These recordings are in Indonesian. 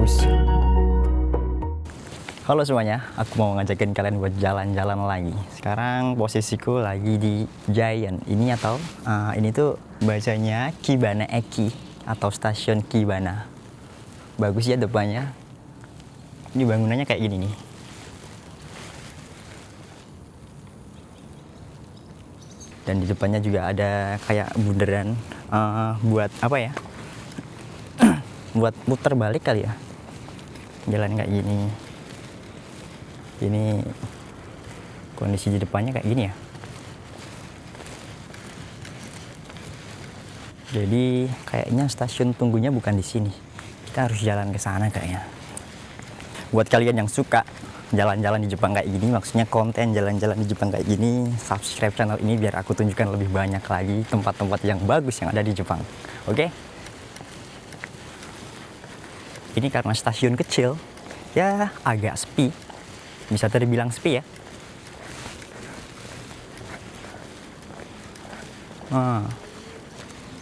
bagus. Halo semuanya, aku mau ngajakin kalian buat jalan-jalan lagi. Sekarang posisiku lagi di Giant. Ini atau ini tuh bacanya Kibana Eki atau stasiun Kibana. Bagus ya depannya. Ini bangunannya kayak gini nih. Dan di depannya juga ada kayak bundaran buat apa ya? Buat muter balik kali ya. Jalan kayak gini. Ini kondisi di depannya kayak gini ya. Jadi kayaknya stasiun tunggunya bukan di sini. Kita harus jalan ke sana kayaknya. Buat kalian yang suka jalan-jalan di Jepang kayak gini, maksudnya konten jalan-jalan di Jepang kayak gini, subscribe channel ini biar aku tunjukkan lebih banyak lagi tempat-tempat yang bagus yang ada di Jepang. Oke? Ini karena stasiun kecil, ya agak sepi. Bisa terbilang sepi ya.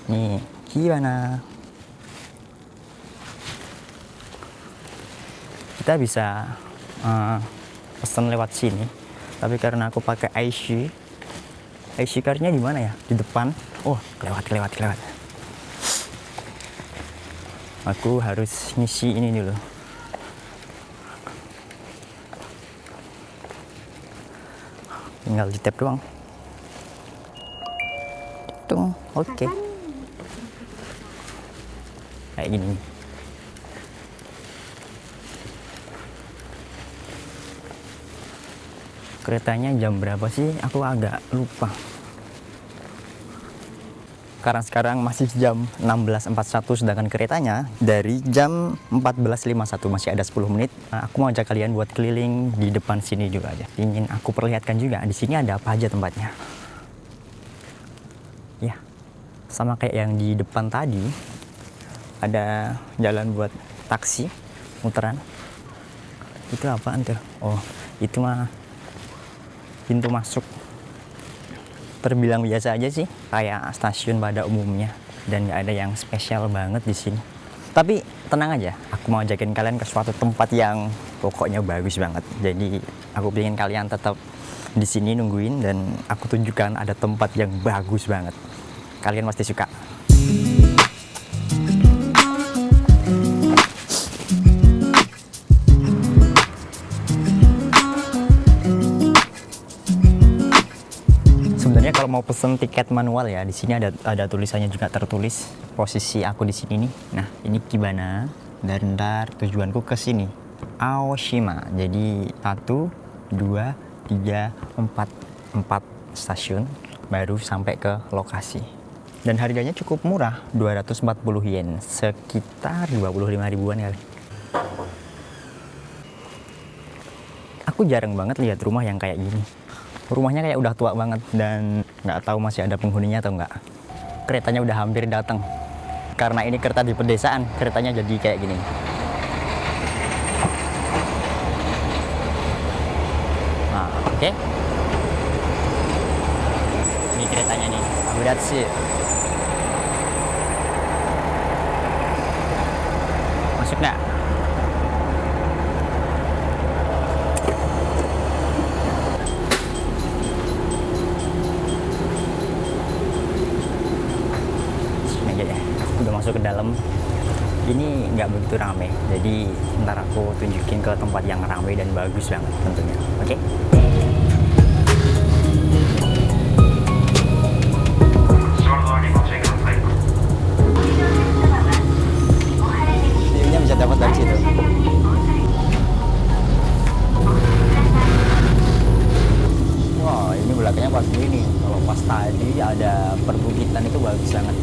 Nih, gimana? Kita bisa pesan lewat sini. Tapi karena aku pakai IC card-nya di mana ya? Di depan. Oh, lewat. Aku harus ngisi ini dulu. Tinggal di tap doang. Tung, oke. Kayak gini. Keretanya jam berapa sih? Aku agak lupa. Karena sekarang masih jam 16.41, sedangkan keretanya dari jam 14.51, masih ada 10 menit. Aku mau ajak kalian buat keliling di depan sini juga aja. Ingin aku perlihatkan juga di sini ada apa aja tempatnya. Ya, sama kayak yang di depan tadi, ada jalan buat taksi muteran. Itu apaan tuh? Oh, itu mah pintu masuk. Terbilang biasa aja sih, kayak stasiun pada umumnya, dan nggak ada yang spesial banget di sini. Tapi tenang aja, aku mau ajakin kalian ke suatu tempat yang pokoknya bagus banget. Jadi aku ingin kalian tetap di sini nungguin, dan aku tunjukkan ada tempat yang bagus banget. Kalian pasti suka. Kalau mau pesen tiket manual ya, di sini ada tulisannya juga tertulis posisi aku di sini nih. Nah, ini Kibana dan ntar tujuanku ke sini, Aoshima. Jadi 1, 2, 3, 4 stasiun baru sampai ke lokasi. Dan harganya cukup murah, 240 yen, sekitar 25 ribuan kali. Aku jarang banget lihat rumah yang kayak gini. Rumahnya kayak udah tua banget dan nggak tahu masih ada penghuninya atau nggak. Keretanya udah hampir datang. Karena ini kereta di pedesaan, keretanya jadi kayak gini. Nah, oke. Ini keretanya nih, berat sih. Masuk nggak? Udah masuk ke dalam. Ini nggak begitu rame, jadi ntar aku tunjukin ke tempat yang rame dan bagus banget tentunya. Oke? View-nya bisa dapat dari situ. Wah, ini belakangnya pas begini. Kalau pas tadi ada perbukitan itu bagus banget.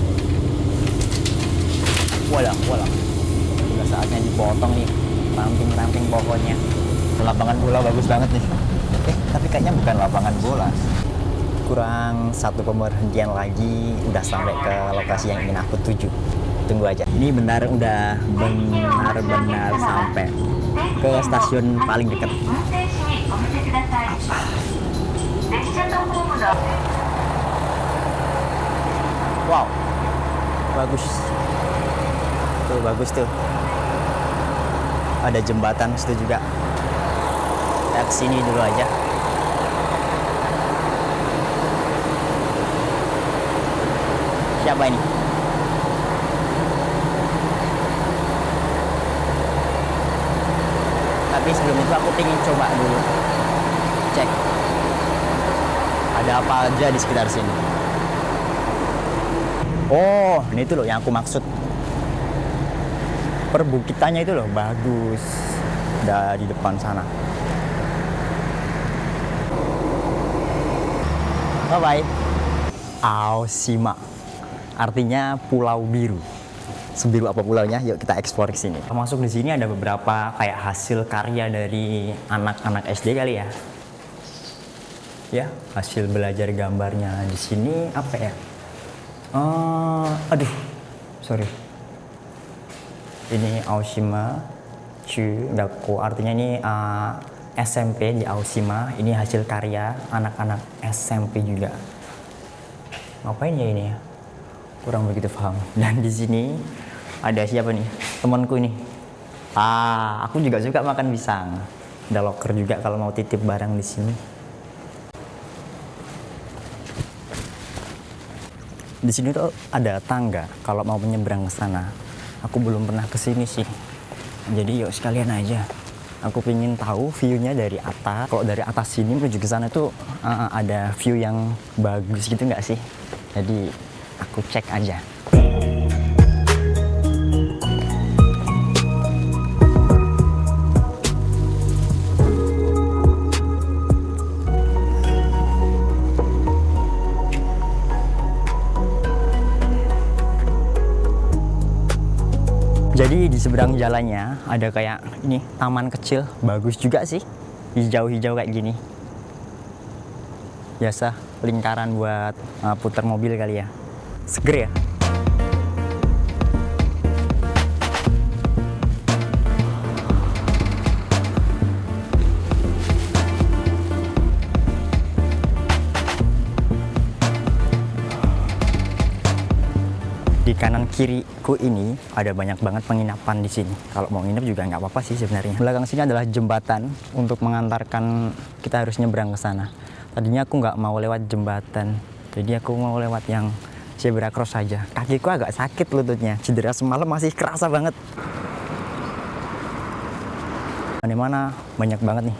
Walah. Udah saatnya dipotong nih, ramping pohonnya. Lapangan bola bagus banget nih. Tapi kayaknya bukan lapangan bola. Kurang satu pemberhentian lagi, udah sampai ke lokasi yang ingin aku tuju. Tunggu aja. Ini benar udah benar-benar sampai ke stasiun paling dekat. Wow, bagus. Tuh bagus tuh. ada jembatan situ juga. Kita kesini dulu aja. Siapa ini? Tapi sebelum itu aku pengen coba dulu cek ada apa aja di sekitar sini. Oh, ini tuh loh yang aku maksud. Perbukitannya itu loh bagus. Dari depan sana. Bye bye. Aoshima. Artinya pulau biru. Sebiru apa pulaunya? Yuk kita eksplor ke sini. Masuk di sini ada beberapa kayak hasil karya dari anak-anak SD kali ya. Ya, hasil belajar gambarnya di sini apa ya? Aduh, sorry. Ini Aoshima Chugakko, artinya ini SMP di Aoshima. Ini hasil karya anak-anak SMP juga. Ngapain ya ini ya? Kurang begitu paham. Dan di sini ada siapa nih? Temanku ini. Aku juga suka makan pisang. Ada locker juga kalau mau titip barang di sini. Di sini tuh ada tangga kalau mau menyeberang ke sana. Aku belum pernah ke sini sih. Jadi yuk sekalian aja. Aku pengen tahu view-nya dari atas. Kalau dari atas sini menuju ke sana tuh ada view yang bagus gitu nggak sih? Jadi aku cek aja. Jadi di seberang jalannya ada kayak ini taman kecil, bagus juga sih, hijau-hijau kayak gini. Biasa lingkaran buat putar mobil kali ya. Seger ya. Di kanan kiriku ini ada banyak banget penginapan di sini. Kalau mau nginep juga nggak apa-apa sih sebenarnya. Belakang sini adalah jembatan untuk mengantarkan kita harus nyebrang ke sana. Tadinya aku nggak mau lewat jembatan, jadi aku mau lewat yang zebra cross saja. Kakiku agak sakit lututnya, cedera semalam masih kerasa banget. Di mana banyak banget nih.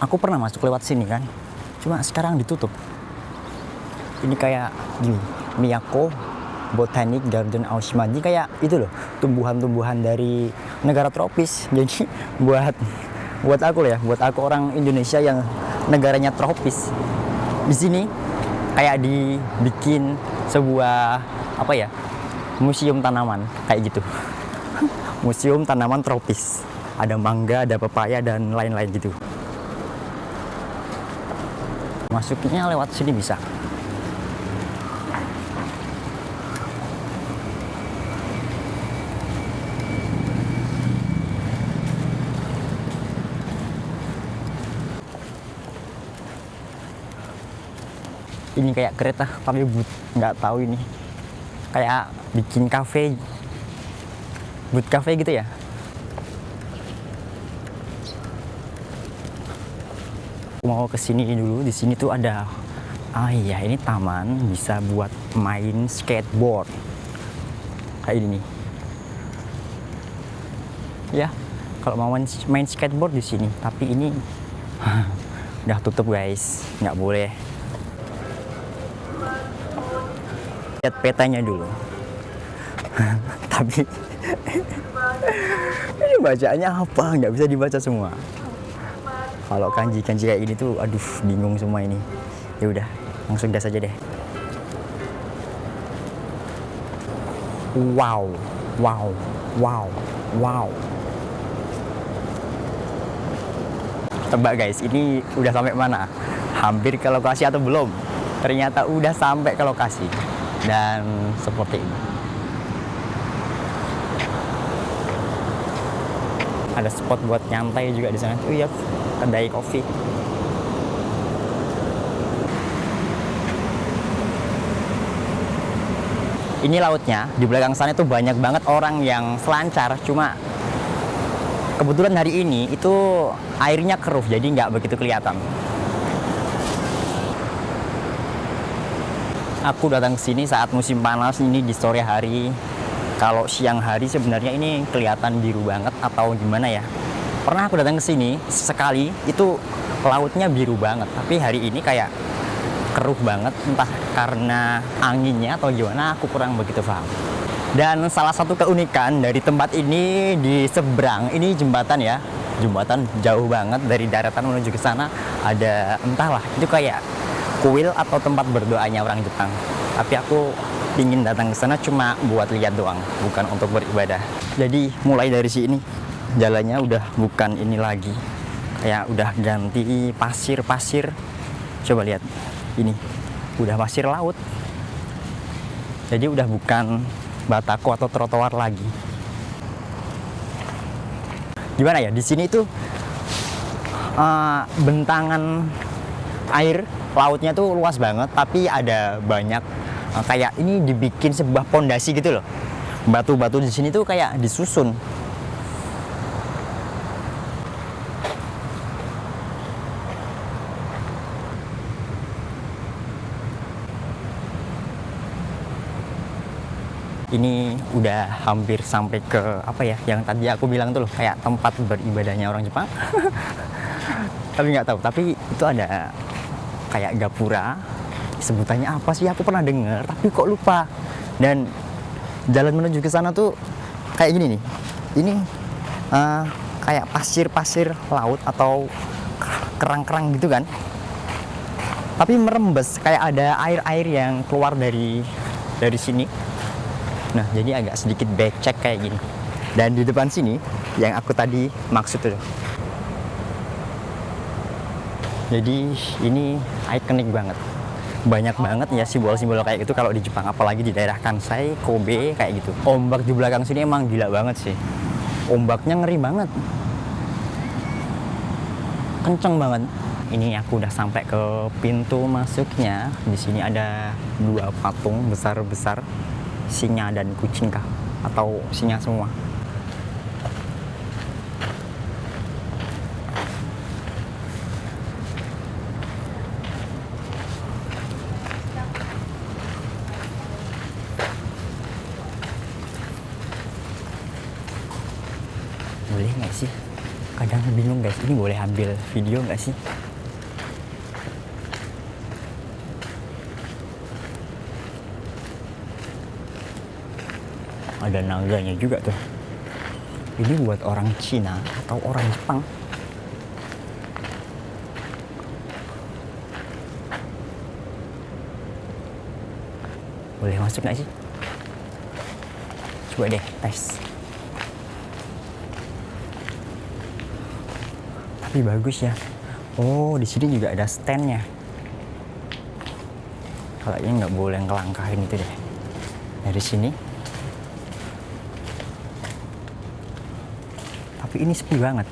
Aku pernah masuk lewat sini kan, cuma sekarang ditutup. Ini kayak gini, Miyako Botanic Garden Aoshima. Ini kayak itu loh, tumbuhan-tumbuhan dari negara tropis. Jadi buat aku orang Indonesia yang negaranya tropis. Di sini kayak dibikin sebuah apa ya? Museum tanaman kayak gitu. Museum tanaman tropis. Ada mangga, ada pepaya dan lain-lain gitu. Masuknya lewat sini bisa. Ini kayak kereta tapi nggak tahu ini kayak bikin kafe, but cafe gitu ya. Mau ke sini dulu. Di sini tuh ada iya ini taman bisa buat main skateboard kayak ini nih. Ya kalau mau main skateboard di sini, tapi ini udah tutup guys, nggak boleh. Lihat petanya dulu. Tapi ini bacaannya apa? Nggak bisa dibaca semua. Kalau kanji-kanji kayak gini tuh, aduh bingung semua ini. Ya udah, langsung gas aja deh. Wow, wow, wow, wow. Tebak guys, ini udah sampai mana? Hampir ke lokasi atau belum? Ternyata udah sampai ke lokasi. Dan seperti ini. Ada spot buat nyantai juga di sana. Oh iya, kedai kopi. Ini lautnya. Di belakang sana itu banyak banget orang yang selancar. Cuma Kebetulan hari ini itu airnya keruh, jadi nggak begitu kelihatan. Aku datang ke sini saat musim panas ini di sore hari. Kalau siang hari sebenarnya ini kelihatan biru banget atau gimana ya. Pernah aku datang ke sini sekali, itu lautnya biru banget. Tapi hari ini kayak keruh banget, entah karena anginnya atau gimana, aku kurang begitu paham. Dan salah satu keunikan dari tempat ini, di seberang ini jembatan ya, jembatan jauh banget dari daratan menuju ke sana, ada entahlah itu kayak kuil atau tempat berdoanya orang Jepang. Tapi aku ingin datang ke sana cuma buat lihat doang, bukan untuk beribadah. Jadi mulai dari sini jalannya udah bukan ini lagi, kayak udah ganti pasir-pasir. Coba lihat, ini udah pasir laut. Jadi udah bukan batako atau trotoar lagi. Gimana ya, di sini tuh bentangan air lautnya tuh luas banget, tapi ada banyak kayak ini dibikin sebuah pondasi gitu loh. Batu-batu di sini tuh kayak disusun. Ini udah hampir sampai ke apa ya, yang tadi aku bilang tuh loh, kayak tempat beribadahnya orang Jepang. Tapi nggak tahu, tapi itu ada kayak gapura, sebutannya apa sih, aku pernah dengar tapi kok lupa. Dan jalan menuju ke sana tuh kayak gini nih, ini kayak pasir-pasir laut atau kerang-kerang gitu kan, tapi merembes, kayak ada air-air yang keluar dari sini. Nah, jadi agak sedikit becek kayak gini. Dan di depan sini yang aku tadi maksud tuh, jadi ini ikonik banget. Banyak banget ya simbol-simbol kayak gitu kalau di Jepang, apalagi di daerah Kansai, Kobe kayak gitu. Ombak di belakang sini emang gila banget sih. Ombaknya ngeri banget. Kenceng banget. Ini aku udah sampai ke pintu masuknya. Di sini ada dua patung besar-besar, singa dan kucing kah? Atau singa semua? Boleh nggak sih? Kadang bingung guys, ini boleh ambil video nggak sih? Ada naganya juga tuh. Ini buat orang Cina atau orang Jepang. Boleh masuk nggak sih? Coba deh tes. Tapi bagus ya. Oh, di sini juga ada standnya. Kayaknya nggak boleh ngelangkahin itu deh. Dari sini. Tapi ini sepi banget.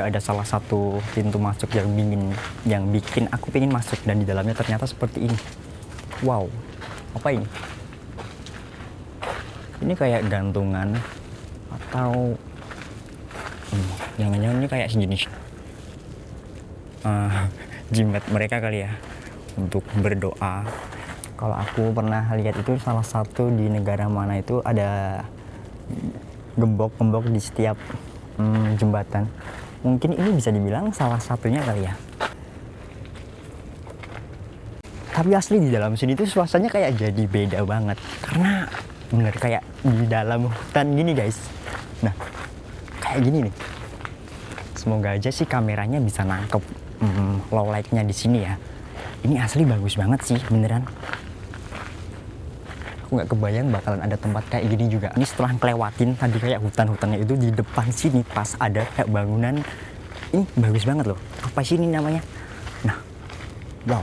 Ada salah satu pintu masuk yang bikin aku pengen masuk, dan di dalamnya ternyata seperti ini. Wow, apa ini? Ini kayak gantungan atau jangan-jangan ini kayak sejenis jimat mereka kali ya untuk berdoa. Kalau aku pernah lihat itu salah satu di negara mana itu ada gembok-gembok di setiap jembatan. Mungkin ini bisa dibilang salah satunya kali ya. Tapi asli di dalam sini tuh suasananya kayak jadi beda banget. Karena bener kayak di dalam hutan gini guys. Nah, kayak gini nih. Semoga aja sih kameranya bisa nangkep low light-nya di sini ya. Ini asli bagus banget sih, beneran. Aku nggak kebayang bakalan ada tempat kayak gini juga. Ini setelah ngelewatin tadi kayak hutan-hutannya itu, di depan sini pas ada kayak bangunan. Ini bagus banget loh. Apa sih ini namanya? Nah, wow.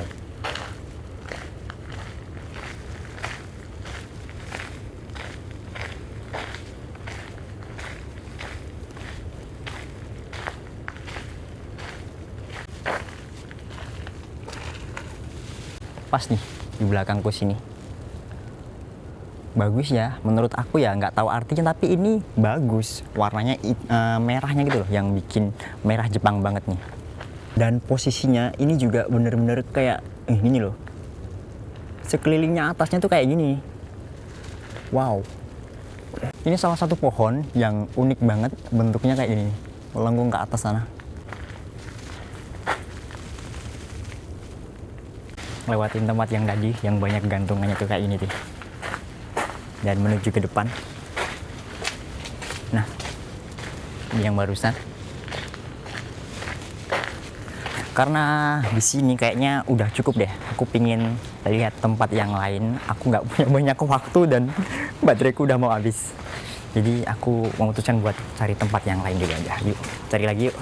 Pas nih di belakangku sini. Bagus ya, menurut aku ya, nggak tahu artinya, tapi ini bagus. Warnanya merahnya gitu loh, yang bikin merah Jepang banget nih. Dan posisinya ini juga bener-bener kayak gini loh. Sekelilingnya atasnya tuh kayak gini. Wow. Ini salah satu pohon yang unik banget, bentuknya kayak gini, melengkung ke atas sana. Lewatin tempat yang tadi, yang banyak gantungannya tuh kayak gini tuh. Dan menuju ke depan. Nah, ini yang barusan. Karena di sini kayaknya udah cukup deh. Aku pingin lihat tempat yang lain. Aku nggak punya banyak waktu dan bateraiku udah mau habis. Jadi aku memutuskan buat cari tempat yang lain dulu aja. Yuk, cari lagi yuk.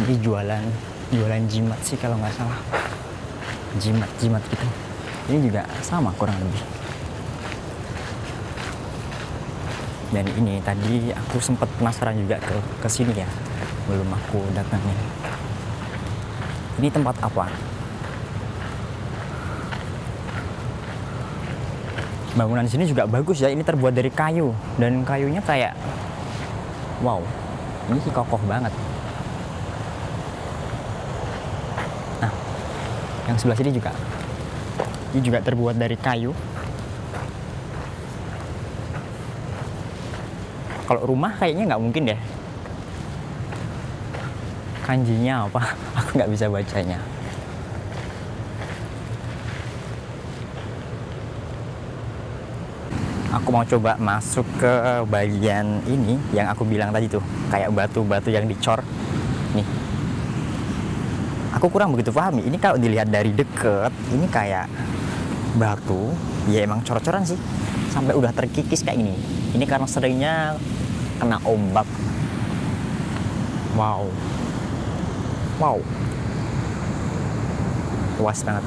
Ini jualan jimat sih kalau nggak salah, jimat gitu. Ini juga sama kurang lebih. Dan ini tadi aku sempat penasaran juga ke sini ya, belum aku datangin. Ini tempat apa? Bangunan sini juga bagus ya. Ini terbuat dari kayu dan kayunya kayak wow, ini sih kokoh banget. Nah, yang sebelah sini juga, ini juga terbuat dari kayu. Kalau rumah kayaknya nggak mungkin deh. Kanjinya apa? Aku nggak bisa bacanya. Aku mau coba masuk ke bagian ini yang aku bilang tadi tuh, kayak batu-batu yang dicor. Nih, aku kurang begitu pahami. Ini kalau dilihat dari deket, ini kayak batu, ya emang cor-coran sih, sampai udah terkikis kayak gini. Ini karena seringnya kena ombak. Wow, luas banget,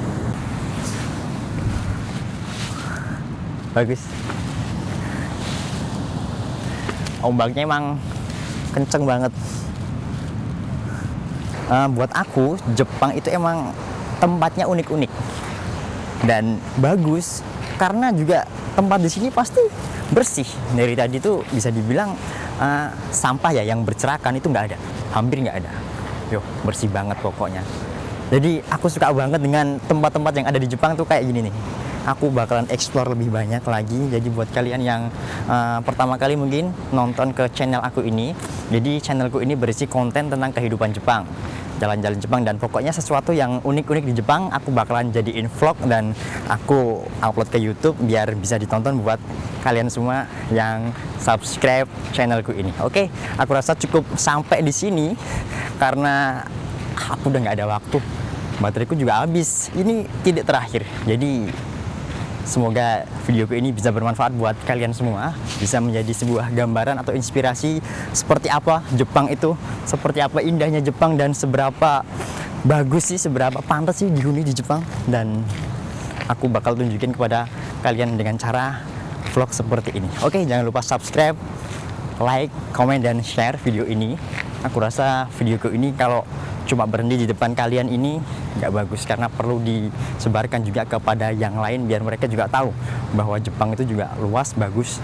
bagus. Ombaknya emang kenceng banget. Buat aku, Jepang itu emang tempatnya unik-unik dan bagus, karena juga tempat di sini pasti bersih. Dari tadi tuh bisa dibilang sampah ya yang berserakan itu nggak ada, hampir nggak ada. Yo, bersih banget pokoknya. Jadi aku suka banget dengan tempat-tempat yang ada di Jepang tuh kayak gini nih. Aku bakalan explore lebih banyak lagi. Jadi buat kalian yang pertama kali mungkin nonton ke channel aku ini, jadi channelku ini berisi konten tentang kehidupan Jepang, jalan-jalan Jepang, dan pokoknya sesuatu yang unik-unik di Jepang aku bakalan jadiin vlog dan aku upload ke YouTube biar bisa ditonton buat kalian semua yang subscribe channelku ini. Oke, aku rasa cukup sampai di sini karena aku udah nggak ada waktu. Bateraiku juga habis. Ini titik terakhir. Jadi semoga videoku ini bisa bermanfaat buat kalian semua, bisa menjadi sebuah gambaran atau inspirasi seperti apa Jepang itu, seperti apa indahnya Jepang, dan seberapa bagus sih, seberapa pantas sih dihuni di Jepang. Dan aku bakal tunjukin kepada kalian dengan cara vlog seperti ini. Oke, jangan lupa subscribe, like, komen, dan share video ini. Aku rasa videoku ini kalau cuma berhenti di depan kalian ini nggak bagus, karena perlu disebarkan juga kepada yang lain biar mereka juga tahu bahwa Jepang itu juga luas, bagus.